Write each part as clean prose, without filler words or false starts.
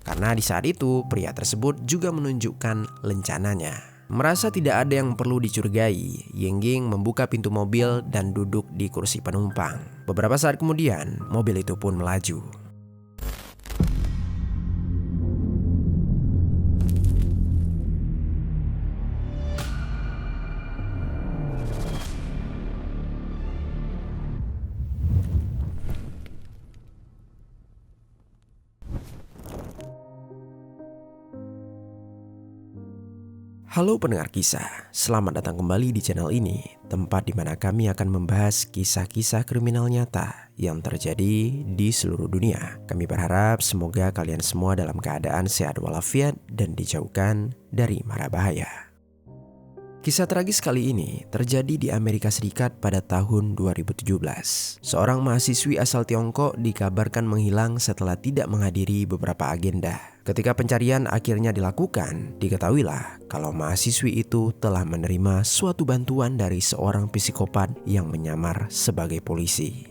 Karena di saat itu pria tersebut juga menunjukkan lencananya. Merasa tidak ada yang perlu dicurigai, Ying membuka pintu mobil dan duduk di kursi penumpang. Beberapa saat kemudian, mobil itu pun melaju. Halo pendengar kisah, selamat datang kembali di channel ini, tempat di mana kami akan membahas kisah-kisah kriminal nyata yang terjadi di seluruh dunia. Kami berharap semoga kalian semua dalam keadaan sehat walafiat dan dijauhkan dari mara bahaya. Kisah tragis kali ini terjadi di Amerika Serikat pada tahun 2017. Seorang mahasiswi asal Tiongkok dikabarkan menghilang setelah tidak menghadiri beberapa agenda. Ketika pencarian akhirnya dilakukan, diketahuilah kalau mahasiswi itu telah menerima suatu bantuan dari seorang psikopat yang menyamar sebagai polisi.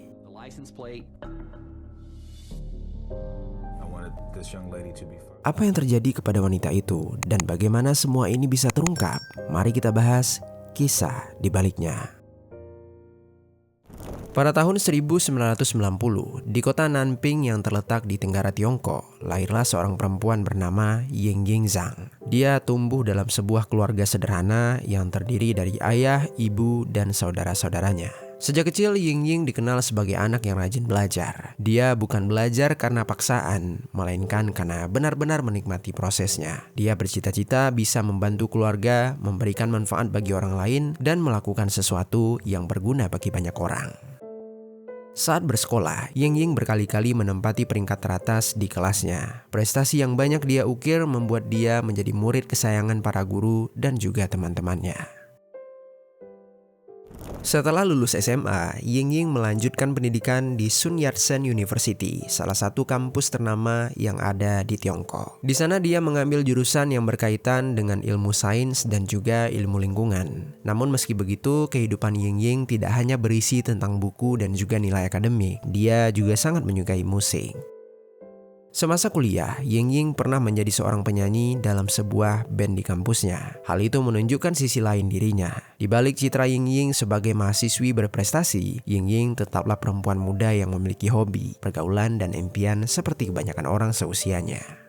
Apa yang terjadi kepada wanita itu dan bagaimana semua ini bisa terungkap? Mari kita bahas kisah di baliknya. Pada tahun 1990, di kota Nanping yang terletak di tenggara Tiongkok, lahirlah seorang perempuan bernama Ying Zhang. Dia tumbuh dalam sebuah keluarga sederhana yang terdiri dari ayah, ibu, dan saudara-saudaranya. Sejak kecil, Ying dikenal sebagai anak yang rajin belajar. Dia bukan belajar karena paksaan, melainkan karena benar-benar menikmati prosesnya. Dia bercita-cita bisa membantu keluarga, memberikan manfaat bagi orang lain, dan melakukan sesuatu yang berguna bagi banyak orang. Saat bersekolah, Ying berkali-kali menempati peringkat teratas di kelasnya. Prestasi yang banyak dia ukir membuat dia menjadi murid kesayangan para guru dan juga teman-temannya. Setelah lulus SMA, Ying melanjutkan pendidikan di Sun Yat-sen University, salah satu kampus ternama yang ada di Tiongkok. Di sana dia mengambil jurusan yang berkaitan dengan ilmu sains dan juga ilmu lingkungan. Namun meski begitu, kehidupan Ying tidak hanya berisi tentang buku dan juga nilai akademik. Dia juga sangat menyukai musik. Semasa kuliah, Ying pernah menjadi seorang penyanyi dalam sebuah band di kampusnya. Hal itu menunjukkan sisi lain dirinya. Di balik citra Ying sebagai mahasiswi berprestasi, Ying tetaplah perempuan muda yang memiliki hobi, pergaulan, dan impian seperti kebanyakan orang seusianya.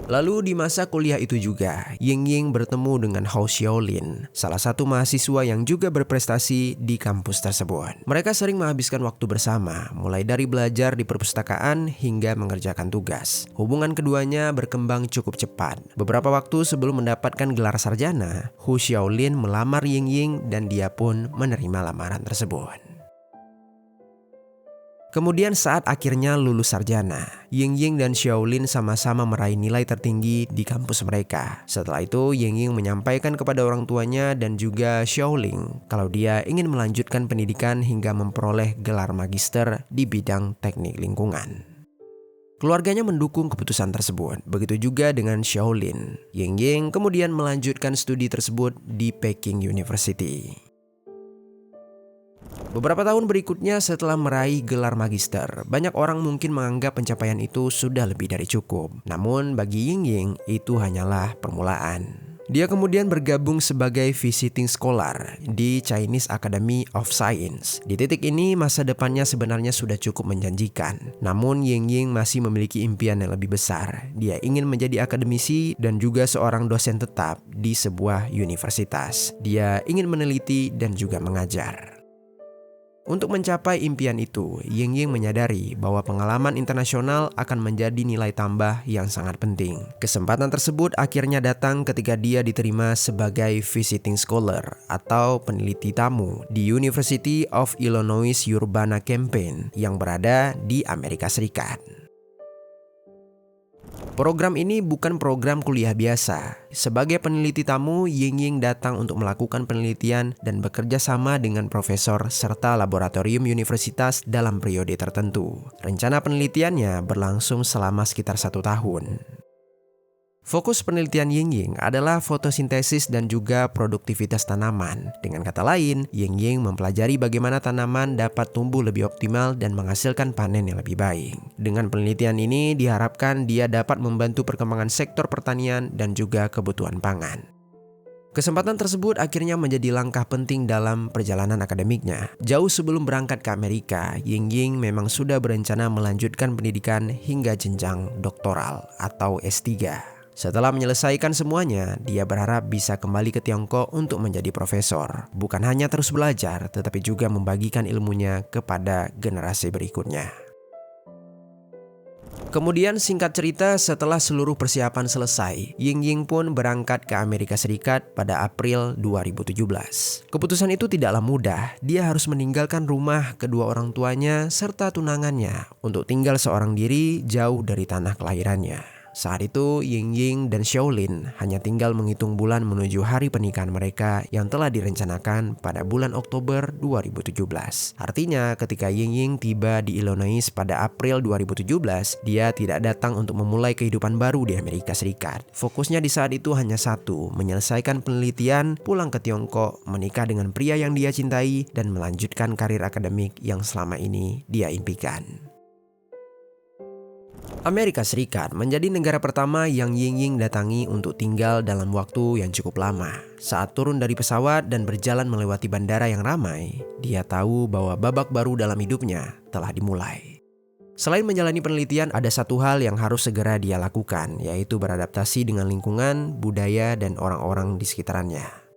Lalu di masa kuliah itu juga, Ying bertemu dengan Hou Xiaolin, salah satu mahasiswa yang juga berprestasi di kampus tersebut. Mereka sering menghabiskan waktu bersama, mulai dari belajar di perpustakaan hingga mengerjakan tugas. Hubungan keduanya berkembang cukup cepat. Beberapa waktu sebelum mendapatkan gelar sarjana, Hou Xiaolin melamar Ying dan dia pun menerima lamaran tersebut. Kemudian saat akhirnya lulus sarjana, Ying dan Xiaolin sama-sama meraih nilai tertinggi di kampus mereka. Setelah itu, Ying menyampaikan kepada orang tuanya dan juga Xiaolin kalau dia ingin melanjutkan pendidikan hingga memperoleh gelar magister di bidang teknik lingkungan. Keluarganya mendukung keputusan tersebut, begitu juga dengan Xiaolin. Ying kemudian melanjutkan studi tersebut di Peking University. Beberapa tahun berikutnya setelah meraih gelar magister, banyak orang mungkin menganggap pencapaian itu sudah lebih dari cukup. Namun bagi Ying itu hanyalah permulaan. Dia kemudian bergabung sebagai visiting scholar di Chinese Academy of Science. Di titik ini masa depannya sebenarnya sudah cukup menjanjikan. Namun Ying masih memiliki impian yang lebih besar. Dia ingin menjadi akademisi dan juga seorang dosen tetap di sebuah universitas. Dia ingin meneliti dan juga mengajar. Untuk mencapai impian itu, Ying menyadari bahwa pengalaman internasional akan menjadi nilai tambah yang sangat penting. Kesempatan tersebut akhirnya datang ketika dia diterima sebagai visiting scholar atau peneliti tamu di University of Illinois Urbana-Champaign yang berada di Amerika Serikat. Program ini bukan program kuliah biasa. Sebagai peneliti tamu, Ying datang untuk melakukan penelitian dan bekerja sama dengan profesor serta laboratorium universitas dalam periode tertentu. Rencana penelitiannya berlangsung selama sekitar 1 tahun. Fokus penelitian Ying-Ying adalah fotosintesis dan juga produktivitas tanaman. Dengan kata lain, Ying-Ying mempelajari bagaimana tanaman dapat tumbuh lebih optimal dan menghasilkan panen yang lebih baik. Dengan penelitian ini diharapkan dia dapat membantu perkembangan sektor pertanian dan juga kebutuhan pangan. Kesempatan tersebut akhirnya menjadi langkah penting dalam perjalanan akademiknya. Jauh sebelum berangkat ke Amerika, Ying-Ying memang sudah berencana melanjutkan pendidikan hingga jenjang doktoral atau S3. Setelah menyelesaikan semuanya, dia berharap bisa kembali ke Tiongkok untuk menjadi profesor. Bukan hanya terus belajar, tetapi juga membagikan ilmunya kepada generasi berikutnya. Kemudian singkat cerita, setelah seluruh persiapan selesai, Ying-Ying pun berangkat ke Amerika Serikat pada April 2017. Keputusan itu tidaklah mudah. Dia harus meninggalkan rumah kedua orang tuanya serta tunangannya untuk tinggal seorang diri jauh dari tanah kelahirannya. Saat itu, Ying-Ying dan Xiaolin hanya tinggal menghitung bulan menuju hari pernikahan mereka yang telah direncanakan pada bulan Oktober 2017. Artinya, ketika Ying-Ying tiba di Illinois pada April 2017, dia tidak datang untuk memulai kehidupan baru di Amerika Serikat. Fokusnya di saat itu hanya satu, menyelesaikan penelitian, pulang ke Tiongkok, menikah dengan pria yang dia cintai, dan melanjutkan karir akademik yang selama ini dia impikan. Amerika Serikat menjadi negara pertama yang Ying-Ying datangi untuk tinggal dalam waktu yang cukup lama. Saat turun dari pesawat dan berjalan melewati bandara yang ramai, dia tahu bahwa babak baru dalam hidupnya telah dimulai. Selain menjalani penelitian, ada satu hal yang harus segera dia lakukan, yaitu beradaptasi dengan lingkungan, budaya, dan orang-orang di sekitarnya.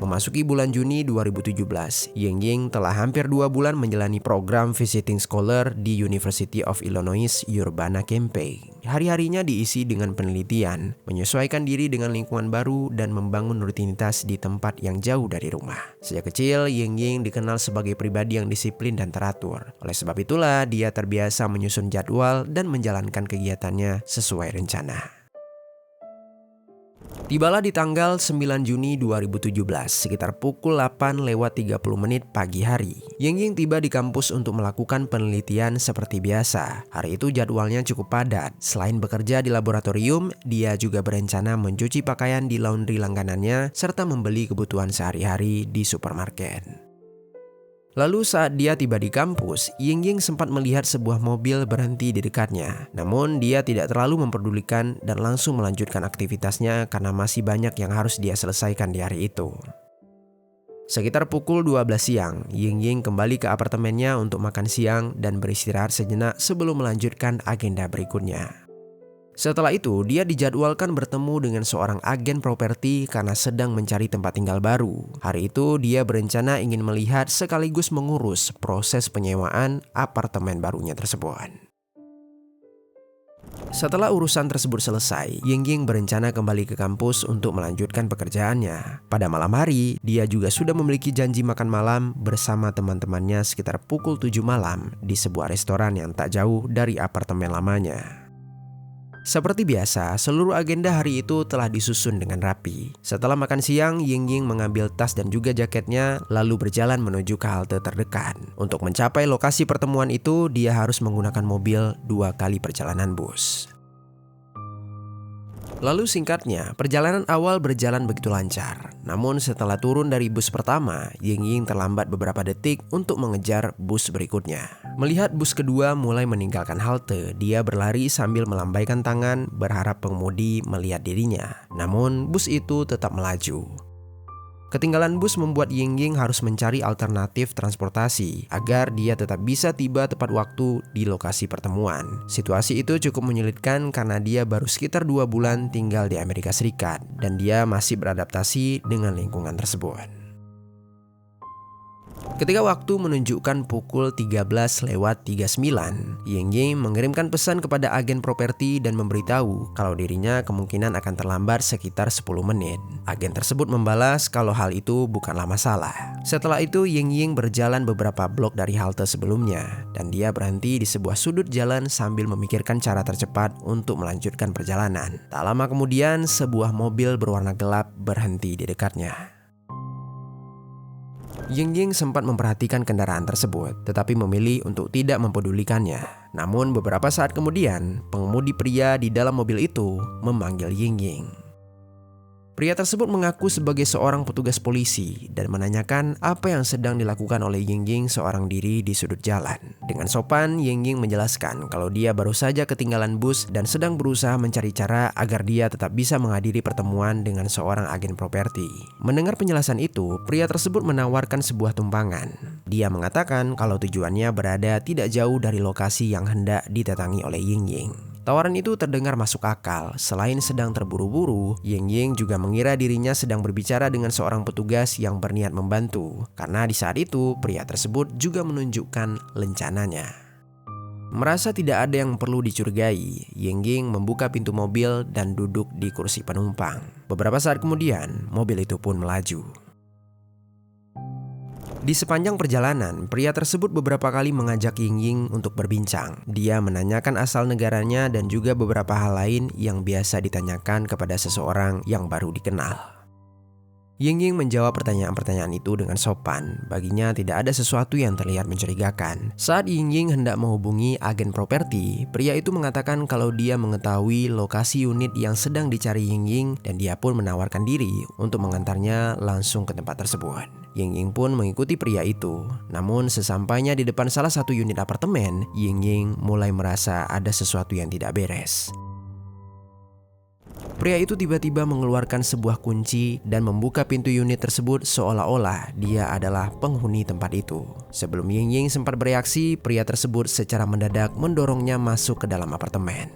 Memasuki bulan Juni 2017, Ying-Ying telah hampir 2 bulan menjalani program Visiting Scholar di University of Illinois Urbana-Champaign. Hari-harinya diisi dengan penelitian, menyesuaikan diri dengan lingkungan baru, dan membangun rutinitas di tempat yang jauh dari rumah. Sejak kecil, Ying-Ying dikenal sebagai pribadi yang disiplin dan teratur. Oleh sebab itulah, dia terbiasa menyusun jadwal dan menjalankan kegiatannya sesuai rencana. Tibalah di tanggal 9 Juni 2017, sekitar pukul 8:30 pagi hari. Ying-Ying tiba di kampus untuk melakukan penelitian seperti biasa. Hari itu jadwalnya cukup padat. Selain bekerja di laboratorium, dia juga berencana mencuci pakaian di laundry langganannya, serta membeli kebutuhan sehari-hari di supermarket. Lalu saat dia tiba di kampus, Ying-Ying sempat melihat sebuah mobil berhenti di dekatnya. Namun dia tidak terlalu memperdulikan dan langsung melanjutkan aktivitasnya karena masih banyak yang harus dia selesaikan di hari itu. Sekitar pukul 12 siang, Ying-Ying kembali ke apartemennya untuk makan siang dan beristirahat sejenak sebelum melanjutkan agenda berikutnya. Setelah itu, dia dijadwalkan bertemu dengan seorang agen properti karena sedang mencari tempat tinggal baru. Hari itu, dia berencana ingin melihat sekaligus mengurus proses penyewaan apartemen barunya tersebut. Setelah urusan tersebut selesai, Ying-Ying berencana kembali ke kampus untuk melanjutkan pekerjaannya. Pada malam hari, dia juga sudah memiliki janji makan malam bersama teman-temannya sekitar pukul 7 malam di sebuah restoran yang tak jauh dari apartemen lamanya. Seperti biasa, seluruh agenda hari itu telah disusun dengan rapi. Setelah makan siang, Ying-Ying mengambil tas dan juga jaketnya, lalu berjalan menuju ke halte terdekat. Untuk mencapai lokasi pertemuan itu, dia harus menggunakan mobil 2 kali perjalanan bus. Lalu singkatnya, perjalanan awal berjalan begitu lancar. Namun setelah turun dari bus pertama, Ying-Ying terlambat beberapa detik untuk mengejar bus berikutnya. Melihat bus kedua mulai meninggalkan halte, dia berlari sambil melambaikan tangan berharap pengemudi melihat dirinya. Namun bus itu tetap melaju. Ketinggalan bus membuat Ying-Ying harus mencari alternatif transportasi agar dia tetap bisa tiba tepat waktu di lokasi pertemuan. Situasi itu cukup menyulitkan karena dia baru sekitar 2 bulan tinggal di Amerika Serikat dan dia masih beradaptasi dengan lingkungan tersebut. Ketika waktu menunjukkan pukul 13:39, Ying-Ying mengirimkan pesan kepada agen properti dan memberitahu kalau dirinya kemungkinan akan terlambat sekitar 10 menit. Agen tersebut membalas kalau hal itu bukanlah masalah. Setelah itu, Ying-Ying berjalan beberapa blok dari halte sebelumnya dan dia berhenti di sebuah sudut jalan sambil memikirkan cara tercepat untuk melanjutkan perjalanan. Tak lama kemudian, sebuah mobil berwarna gelap berhenti di dekatnya. Ying-Ying sempat memperhatikan kendaraan tersebut, tetapi memilih untuk tidak mempedulikannya. Namun beberapa saat kemudian, pengemudi pria di dalam mobil itu memanggil Yingying. Pria tersebut mengaku sebagai seorang petugas polisi dan menanyakan apa yang sedang dilakukan oleh Yingying seorang diri di sudut jalan. Dengan sopan, Yingying menjelaskan kalau dia baru saja ketinggalan bus dan sedang berusaha mencari cara agar dia tetap bisa menghadiri pertemuan dengan seorang agen properti. Mendengar penjelasan itu, pria tersebut menawarkan sebuah tumpangan. Dia mengatakan kalau tujuannya berada tidak jauh dari lokasi yang hendak didatangi oleh Yingying. Tawaran itu terdengar masuk akal. Selain sedang terburu-buru, Yingying juga mengira dirinya sedang berbicara dengan seorang petugas yang berniat membantu. Karena di saat itu, pria tersebut juga menunjukkan lencananya. Merasa tidak ada yang perlu dicurigai, Yingying membuka pintu mobil dan duduk di kursi penumpang. Beberapa saat kemudian, mobil itu pun melaju. Di sepanjang perjalanan, pria tersebut beberapa kali mengajak Yingying untuk berbincang. Dia menanyakan asal negaranya dan juga beberapa hal lain yang biasa ditanyakan kepada seseorang yang baru dikenal. Yingying menjawab pertanyaan-pertanyaan itu dengan sopan. Baginya tidak ada sesuatu yang terlihat mencurigakan. Saat Yingying hendak menghubungi agen properti, pria itu mengatakan kalau dia mengetahui lokasi unit yang sedang dicari Yingying dan dia pun menawarkan diri untuk mengantarnya langsung ke tempat tersebut. Yingying pun mengikuti pria itu. Namun sesampainya di depan salah satu unit apartemen, Yingying mulai merasa ada sesuatu yang tidak beres. Pria itu tiba-tiba mengeluarkan sebuah kunci dan membuka pintu unit tersebut seolah-olah dia adalah penghuni tempat itu. Sebelum Yingying sempat bereaksi, pria tersebut secara mendadak mendorongnya masuk ke dalam apartemen.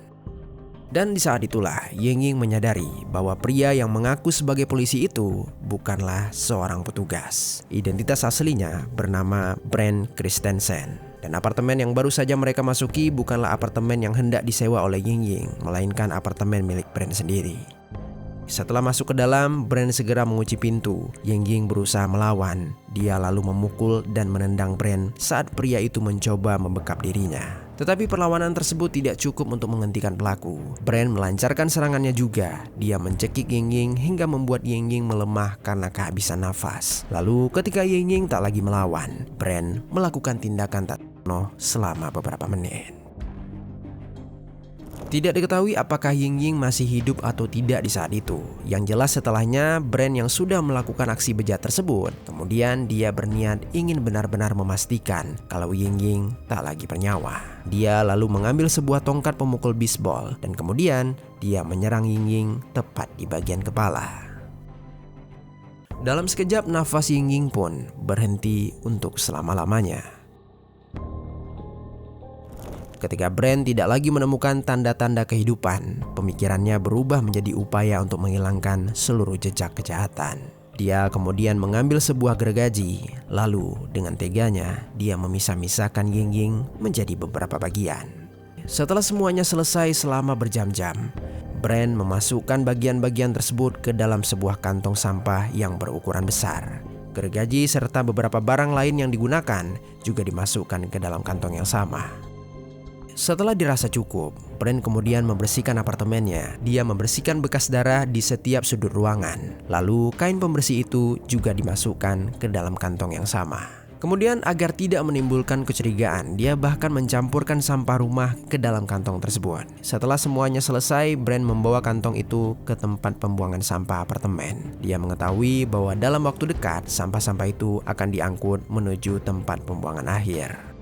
Dan di saat itulah Yingying menyadari bahwa pria yang mengaku sebagai polisi itu bukanlah seorang petugas. Identitas aslinya bernama Brent Christensen. Dan apartemen yang baru saja mereka masuki bukanlah apartemen yang hendak disewa oleh Yingying, melainkan apartemen milik Brent sendiri. Setelah masuk ke dalam, Brent segera mengunci pintu. Yingying berusaha melawan. Dia lalu memukul dan menendang Brent saat pria itu mencoba membekap dirinya. Tetapi perlawanan tersebut tidak cukup untuk menghentikan pelaku. Brent melancarkan serangannya juga. Dia mencekik Yingying hingga membuat Yingying melemah karena kehabisan nafas. Lalu ketika Yingying tak lagi melawan, Brent melakukan tindakan tak senonoh selama beberapa menit. Tidak diketahui apakah Yingying masih hidup atau tidak di saat itu. Yang jelas setelahnya, Brent yang sudah melakukan aksi bejat tersebut, kemudian dia berniat ingin benar-benar memastikan kalau Yingying tak lagi bernyawa. Dia lalu mengambil sebuah tongkat pemukul bisbol dan kemudian dia menyerang Yingying tepat di bagian kepala. Dalam sekejap nafas Yingying pun berhenti untuk selama-lamanya. Ketika Brent tidak lagi menemukan tanda-tanda kehidupan, pemikirannya berubah menjadi upaya untuk menghilangkan seluruh jejak kejahatan. Dia kemudian mengambil sebuah gergaji, lalu dengan teganya dia memisah-misahkan Yingying menjadi beberapa bagian. Setelah semuanya selesai selama berjam-jam, Brent memasukkan bagian-bagian tersebut ke dalam sebuah kantong sampah yang berukuran besar. Gergaji serta beberapa barang lain yang digunakan juga dimasukkan ke dalam kantong yang sama. Setelah dirasa cukup, Brent kemudian membersihkan apartemennya. Dia membersihkan bekas darah di setiap sudut ruangan. Lalu kain pembersih itu juga dimasukkan ke dalam kantong yang sama. Kemudian agar tidak menimbulkan kecurigaan, dia bahkan mencampurkan sampah rumah ke dalam kantong tersebut. Setelah semuanya selesai, Brent membawa kantong itu ke tempat pembuangan sampah apartemen. Dia mengetahui bahwa dalam waktu dekat, sampah-sampah itu akan diangkut menuju tempat pembuangan akhir.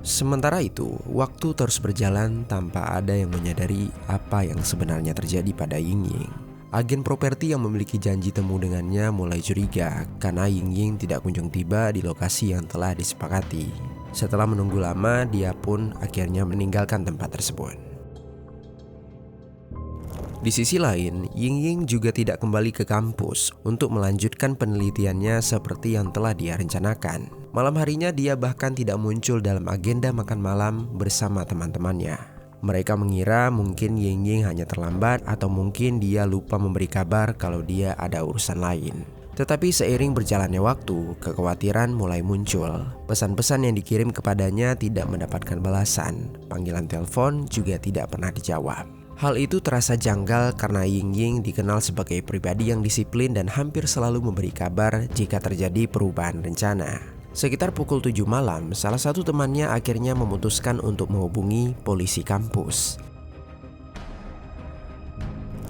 Sementara itu, waktu terus berjalan tanpa ada yang menyadari apa yang sebenarnya terjadi pada Yingying. Agen properti yang memiliki janji temu dengannya mulai curiga karena Yingying tidak kunjung tiba di lokasi yang telah disepakati. Setelah menunggu lama, dia pun akhirnya meninggalkan tempat tersebut. Di sisi lain, Yingying juga tidak kembali ke kampus untuk melanjutkan penelitiannya seperti yang telah dia rencanakan. Malam harinya dia bahkan tidak muncul dalam agenda makan malam bersama teman-temannya. Mereka mengira mungkin Yingying hanya terlambat atau mungkin dia lupa memberi kabar kalau dia ada urusan lain. Tetapi seiring berjalannya waktu, kekhawatiran mulai muncul. Pesan-pesan yang dikirim kepadanya tidak mendapatkan balasan. Panggilan telepon juga tidak pernah dijawab. Hal itu terasa janggal karena Yingying dikenal sebagai pribadi yang disiplin dan hampir selalu memberi kabar jika terjadi perubahan rencana. Sekitar pukul 7 malam, salah satu temannya akhirnya memutuskan untuk menghubungi polisi kampus.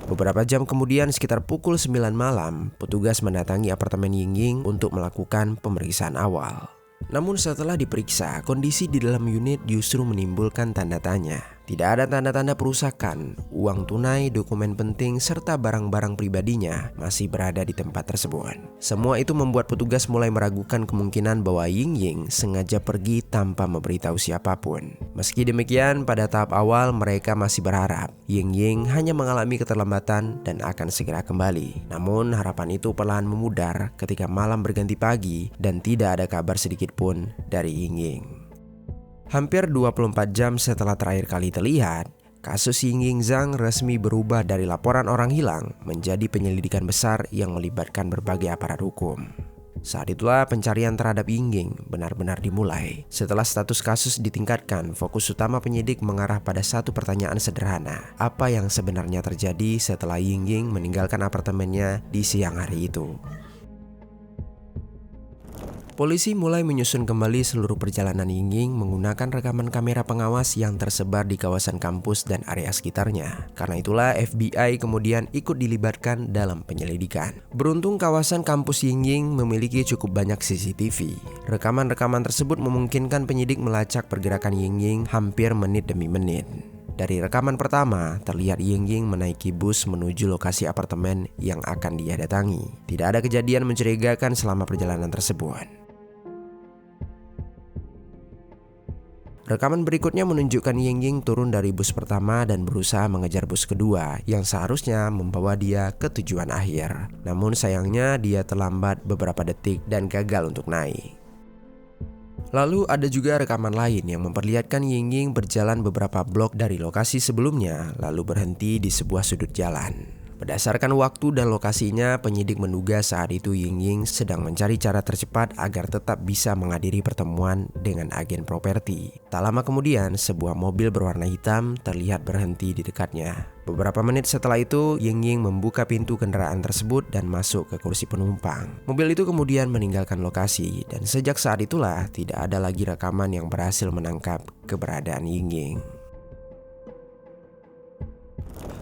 Beberapa jam kemudian, sekitar pukul 9 malam, petugas mendatangi apartemen Yingying untuk melakukan pemeriksaan awal. Namun setelah diperiksa, kondisi di dalam unit justru menimbulkan tanda tanya. Tidak ada tanda-tanda perusakan, uang tunai, dokumen penting, serta barang-barang pribadinya masih berada di tempat tersebut. Semua itu membuat petugas mulai meragukan kemungkinan bahwa Yingying sengaja pergi tanpa memberitahu siapapun. Meski demikian, pada tahap awal mereka masih berharap Yingying hanya mengalami keterlambatan dan akan segera kembali. Namun harapan itu perlahan memudar ketika malam berganti pagi dan tidak ada kabar sedikit pun dari Yingying. Hampir 24 jam setelah terakhir kali terlihat, kasus Yingying Zhang resmi berubah dari laporan orang hilang menjadi penyelidikan besar yang melibatkan berbagai aparat hukum. Saat itulah pencarian terhadap Yingying benar-benar dimulai. Setelah status kasus ditingkatkan, fokus utama penyidik mengarah pada satu pertanyaan sederhana. Apa yang sebenarnya terjadi setelah Yingying meninggalkan apartemennya di siang hari itu? Polisi mulai menyusun kembali seluruh perjalanan Yingying menggunakan rekaman kamera pengawas yang tersebar di kawasan kampus dan area sekitarnya. Karena itulah FBI kemudian ikut dilibatkan dalam penyelidikan. Beruntung kawasan kampus Yingying memiliki cukup banyak CCTV. Rekaman-rekaman tersebut memungkinkan penyidik melacak pergerakan Yingying hampir menit demi menit. Dari rekaman pertama, terlihat Yingying menaiki bus menuju lokasi apartemen yang akan dia datangi. Tidak ada kejadian mencurigakan selama perjalanan tersebut. Rekaman berikutnya menunjukkan Yingying turun dari bus pertama dan berusaha mengejar bus kedua yang seharusnya membawa dia ke tujuan akhir. Namun sayangnya dia terlambat beberapa detik dan gagal untuk naik. Lalu ada juga rekaman lain yang memperlihatkan Yingying berjalan beberapa blok dari lokasi sebelumnya lalu berhenti di sebuah sudut jalan. Berdasarkan waktu dan lokasinya, penyidik menduga saat itu Yingying sedang mencari cara tercepat agar tetap bisa menghadiri pertemuan dengan agen properti. Tak lama kemudian, sebuah mobil berwarna hitam terlihat berhenti di dekatnya. Beberapa menit setelah itu, Yingying membuka pintu kendaraan tersebut dan masuk ke kursi penumpang. Mobil itu kemudian meninggalkan lokasi dan sejak saat itulah tidak ada lagi rekaman yang berhasil menangkap keberadaan Yingying.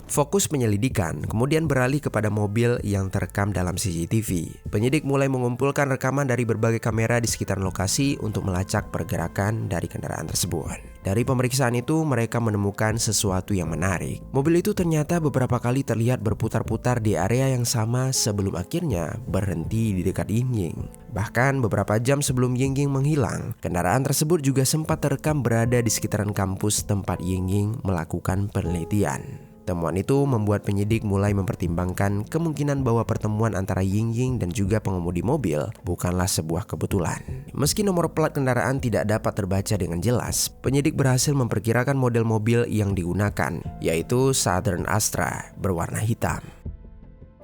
Fokus penyelidikan kemudian beralih kepada mobil yang terekam dalam CCTV. Penyidik mulai mengumpulkan rekaman dari berbagai kamera di sekitar lokasi untuk melacak pergerakan dari kendaraan tersebut. Dari pemeriksaan itu, mereka menemukan sesuatu yang menarik. Mobil itu ternyata beberapa kali terlihat berputar-putar di area yang sama sebelum akhirnya berhenti di dekat Yingying. Bahkan beberapa jam sebelum Yingying menghilang, kendaraan tersebut juga sempat terekam berada di sekitaran kampus tempat Yingying melakukan penelitian. Temuan itu membuat penyidik mulai mempertimbangkan kemungkinan bahwa pertemuan antara Yingying dan juga pengemudi mobil bukanlah sebuah kebetulan. Meski nomor plat kendaraan tidak dapat terbaca dengan jelas, penyidik berhasil memperkirakan model mobil yang digunakan, yaitu Southern Astra berwarna hitam.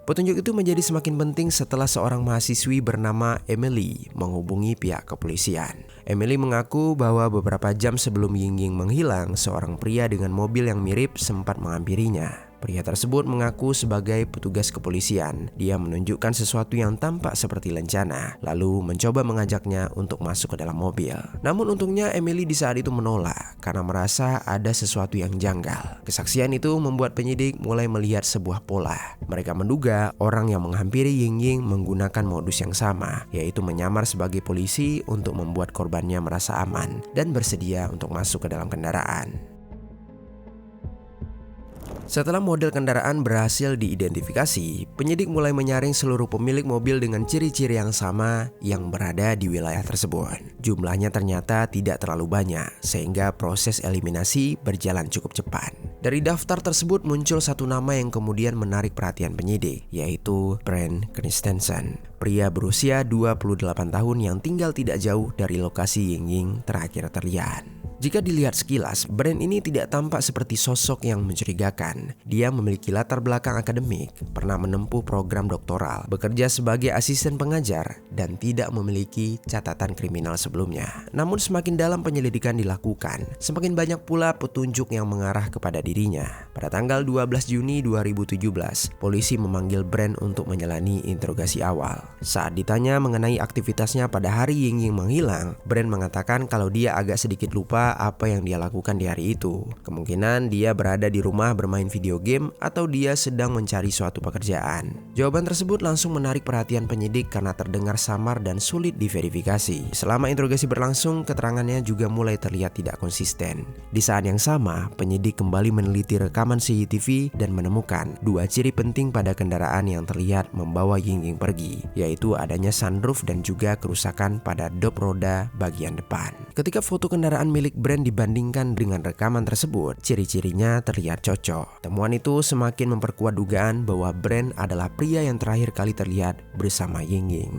Petunjuk itu menjadi semakin penting setelah seorang mahasiswi bernama Emily menghubungi pihak kepolisian. Emily mengaku bahwa beberapa jam sebelum Yingying menghilang, seorang pria dengan mobil yang mirip sempat menghampirinya. Pria tersebut mengaku sebagai petugas kepolisian. Dia menunjukkan sesuatu yang tampak seperti lencana, lalu mencoba mengajaknya untuk masuk ke dalam mobil. Namun untungnya Emily di saat itu menolak karena merasa ada sesuatu yang janggal. Kesaksian itu membuat penyidik mulai melihat sebuah pola. Mereka menduga orang yang menghampiri Yingying menggunakan modus yang sama, yaitu menyamar sebagai polisi untuk membuat korbannya merasa aman dan bersedia untuk masuk ke dalam kendaraan. Setelah model kendaraan berhasil diidentifikasi, penyidik mulai menyaring seluruh pemilik mobil dengan ciri-ciri yang sama yang berada di wilayah tersebut. Jumlahnya ternyata tidak terlalu banyak, sehingga proses eliminasi berjalan cukup cepat. Dari daftar tersebut muncul satu nama yang kemudian menarik perhatian penyidik, yaitu Brent Christensen, pria berusia 28 tahun yang tinggal tidak jauh dari lokasi Yingying terakhir terlihat. Jika dilihat sekilas, Brand ini tidak tampak seperti sosok yang mencurigakan. Dia memiliki latar belakang akademik, pernah menempuh program doktoral, bekerja sebagai asisten pengajar, dan tidak memiliki catatan kriminal sebelumnya. Namun semakin dalam penyelidikan dilakukan, semakin banyak pula petunjuk yang mengarah kepada dirinya. Pada tanggal 12 Juni 2017, polisi memanggil Brand untuk menjalani interogasi awal. Saat ditanya mengenai aktivitasnya pada hari Ying Ying menghilang, Brand mengatakan kalau dia agak sedikit lupa apa yang dia lakukan di hari itu. Kemungkinan dia berada di rumah bermain video game atau dia sedang mencari suatu pekerjaan. Jawaban tersebut langsung menarik perhatian penyidik karena terdengar samar dan sulit diverifikasi. Selama interogasi berlangsung, keterangannya juga mulai terlihat tidak konsisten. Di saat yang sama, penyidik kembali meneliti rekaman CCTV dan menemukan dua ciri penting pada kendaraan yang terlihat membawa Ying Ying pergi, yaitu adanya sunroof dan juga kerusakan pada dop roda bagian depan. Ketika foto kendaraan milik Brand dibandingkan dengan rekaman tersebut, ciri-cirinya terlihat cocok. Temuan itu semakin memperkuat dugaan bahwa Brand adalah pria yang terakhir kali terlihat bersama Ying Ying.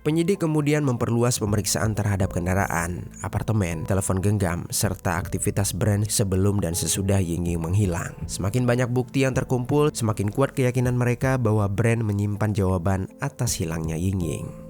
Penyidik kemudian memperluas pemeriksaan terhadap kendaraan, apartemen, telepon genggam, serta aktivitas Brand sebelum dan sesudah Ying Ying menghilang. Semakin banyak bukti yang terkumpul, semakin kuat keyakinan mereka bahwa Brand menyimpan jawaban atas hilangnya Ying Ying.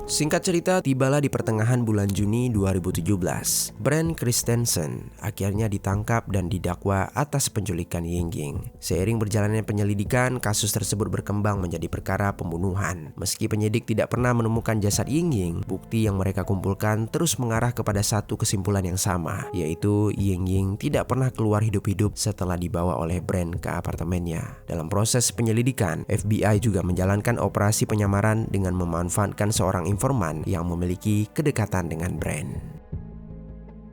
Singkat cerita, tibalah di pertengahan bulan Juni 2017. Brand Christensen akhirnya ditangkap dan didakwa atas penculikan Ying Ying. Seiring berjalannya penyelidikan, kasus tersebut berkembang menjadi perkara pembunuhan. Meski penyidik tidak pernah menemukan jasad Ying Ying, bukti yang mereka kumpulkan terus mengarah kepada satu kesimpulan yang sama, yaitu Ying Ying tidak pernah keluar hidup-hidup setelah dibawa oleh Brand ke apartemennya. Dalam proses penyelidikan, FBI juga menjalankan operasi penyamaran dengan memanfaatkan seorang informan yang memiliki kedekatan dengan Brand.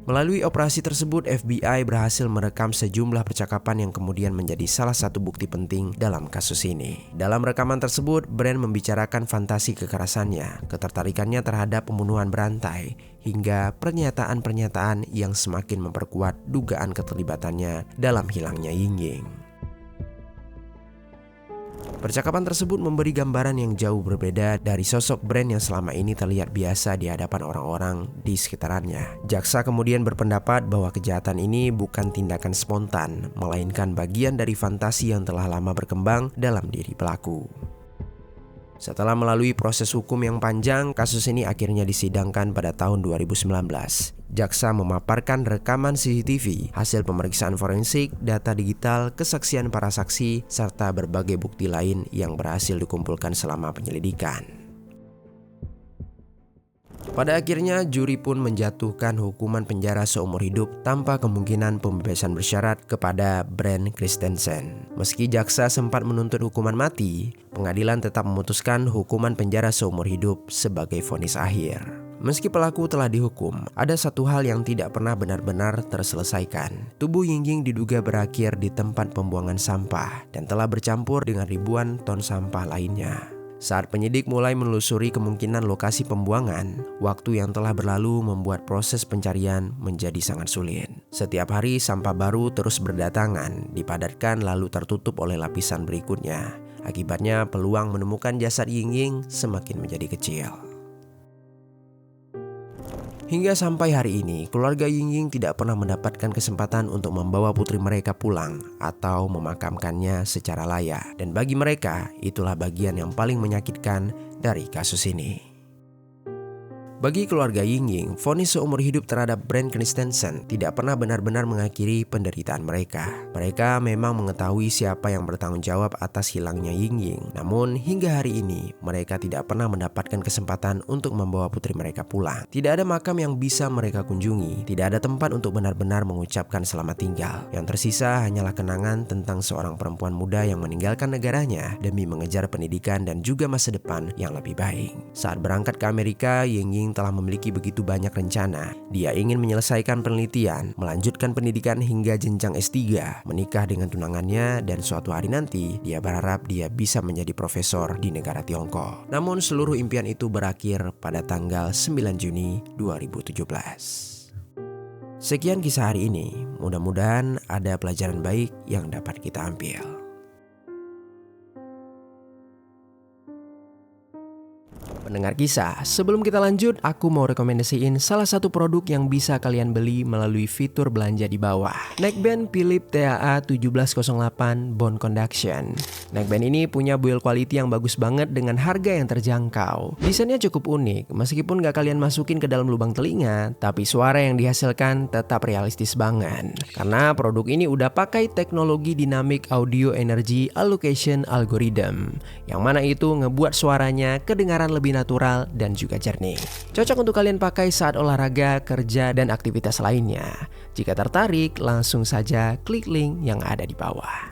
Melalui operasi tersebut, FBI berhasil merekam sejumlah percakapan yang kemudian menjadi salah satu bukti penting dalam kasus ini. Dalam rekaman tersebut, Brand membicarakan fantasi kekerasannya, ketertarikannya terhadap pembunuhan berantai, hingga pernyataan-pernyataan yang semakin memperkuat dugaan keterlibatannya dalam hilangnya Ying Ying. Percakapan tersebut memberi gambaran yang jauh berbeda dari sosok Brand yang selama ini terlihat biasa di hadapan orang-orang di sekitarnya. Jaksa kemudian berpendapat bahwa kejahatan ini bukan tindakan spontan, melainkan bagian dari fantasi yang telah lama berkembang dalam diri pelaku. Setelah melalui proses hukum yang panjang, kasus ini akhirnya disidangkan pada tahun 2019. Jaksa memaparkan rekaman CCTV, hasil pemeriksaan forensik, data digital, kesaksian para saksi, serta berbagai bukti lain yang berhasil dikumpulkan selama penyelidikan. Pada akhirnya, juri pun menjatuhkan hukuman penjara seumur hidup tanpa kemungkinan pembebasan bersyarat kepada Brand Christensen. Meski jaksa sempat menuntut hukuman mati, pengadilan tetap memutuskan hukuman penjara seumur hidup sebagai vonis akhir. Meski pelaku telah dihukum, ada satu hal yang tidak pernah benar-benar terselesaikan. Tubuh Ying Ying diduga berakhir di tempat pembuangan sampah dan telah bercampur dengan ribuan ton sampah lainnya. Saat penyidik mulai menelusuri kemungkinan lokasi pembuangan, waktu yang telah berlalu membuat proses pencarian menjadi sangat sulit. Setiap hari sampah baru terus berdatangan, dipadatkan lalu tertutup oleh lapisan berikutnya. Akibatnya peluang menemukan jasad Ying Ying semakin menjadi kecil. Hingga sampai hari ini, keluarga Ying Ying tidak pernah mendapatkan kesempatan untuk membawa putri mereka pulang atau memakamkannya secara layak. Dan bagi mereka, itulah bagian yang paling menyakitkan dari kasus ini. Bagi keluarga Ying Ying, vonis seumur hidup terhadap Brand Christensen tidak pernah benar-benar mengakhiri penderitaan mereka. Mereka memang mengetahui siapa yang bertanggung jawab atas hilangnya Ying Ying. Namun hingga hari ini, mereka tidak pernah mendapatkan kesempatan untuk membawa putri mereka pulang. Tidak ada makam yang bisa mereka kunjungi. Tidak ada tempat untuk benar-benar mengucapkan selamat tinggal. Yang tersisa hanyalah kenangan tentang seorang perempuan muda yang meninggalkan negaranya demi mengejar pendidikan dan juga masa depan yang lebih baik. Saat berangkat ke Amerika, Ying Ying telah memiliki begitu banyak rencana. Dia ingin menyelesaikan penelitian, melanjutkan pendidikan hingga jenjang S3, menikah dengan tunangannya, dan suatu hari nanti dia berharap dia bisa menjadi profesor di negara Tiongkok. Namun seluruh impian itu berakhir pada tanggal 9 Juni 2017. Sekian kisah hari ini. Mudah-mudahan ada pelajaran baik yang dapat kita ambil. pendengar kisah, sebelum kita lanjut, aku mau rekomendasiin salah satu produk yang bisa kalian beli melalui fitur belanja di bawah. Neckband Philips TAA 1708 Bone Conduction. Neckband ini punya build quality yang bagus banget dengan harga yang terjangkau. Desainnya cukup unik, meskipun gak kalian masukin ke dalam lubang telinga, tapi suara yang dihasilkan tetap realistis banget. Karena produk ini udah pakai teknologi Dynamic Audio Energy Allocation Algorithm, yang mana itu ngebuat suaranya kedengaran lebih natural dan juga jernih. Cocok untuk kalian pakai saat olahraga, kerja, dan aktivitas lainnya. Jika tertarik, langsung saja klik link yang ada di bawah.